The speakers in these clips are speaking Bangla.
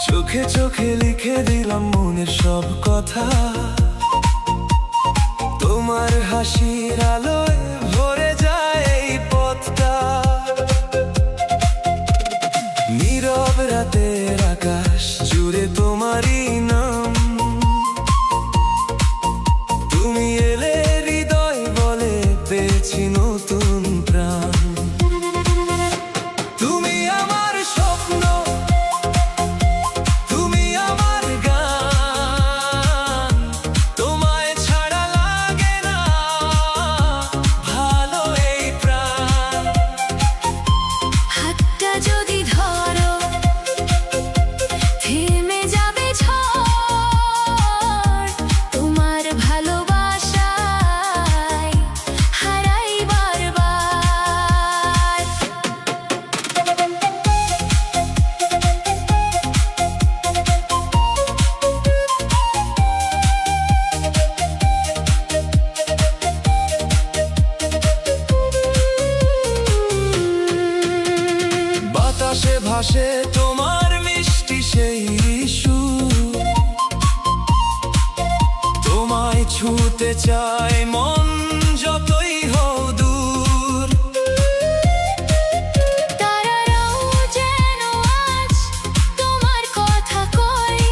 চোখে চোখে লিখে দিলাম মনের সব কথা, তোমার হাসির আলোয় ভরে যায় এই পথটা। নীরব রাতের আকাশ জুড়ে তোমারই নাম, তুমি এলে হৃদয় বলে পেয়েছি নতুন প্রাণ। তুমি আমার স্বপ্ন, তুমি আমার গান, তোমায় ছাড়া লাগে না ভালো এই প্রাণ। হাতটা যদি ধরো থেমে যাবে ঝড়, তোমার ভালোবাসায় হারাই বারবার। বাতাসে ভাসে তোমার মিষ্টি সেই সুর, তোমায় ছুঁতে চায় মন যতই হও দূর। তারারাও যেন আজ তোমার কথা কয়,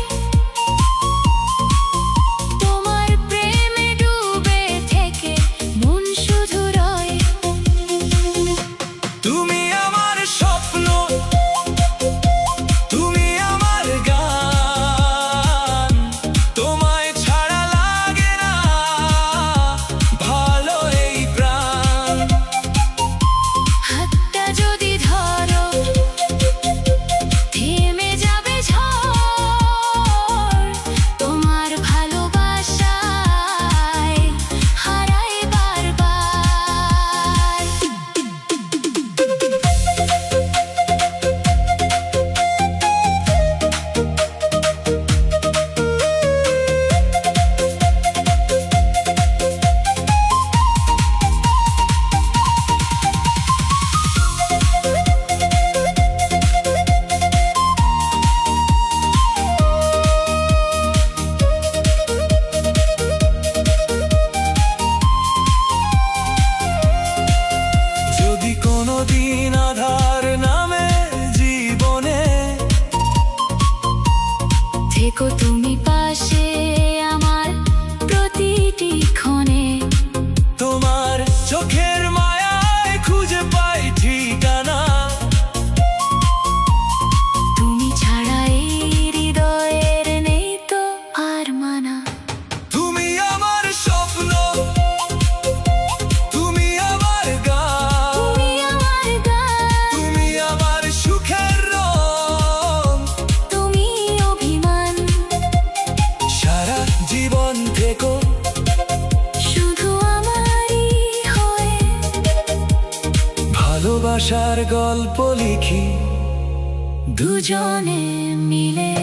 তোমার প্রেমে ডুবে থেকে মন শুধু রয়। তুমি আমার স্বপ্ন, তুমি আমার গান, তোমায় ছাড়া লাগে না ভালো এই প্রাণ। হাতটা যদি ধরো থেমে যাবে ঝড়, তোমার ভালোবাসায় হারাই বারবার। যদি কোনোদিন আধার নামে জীবনে, থেকো তুমি পাশে আমার প্রতিটি ক্ষণে। তোমার চোখের মায়ায় খুঁজে পাই ঠিকানা। তুমি ছাড়া এই হৃদয়ের নেই তো আর মানা। তুমি আমার স্বপ্ন, তুমি আমার গান, তুমি আমার গান, তুমি আমার সুখের রং। তুমি অভিমান, সারা জীবন থেকো শুধু আমারই হয়ে। ভালোবাসার গল্প লিখি দুজনে মিলে।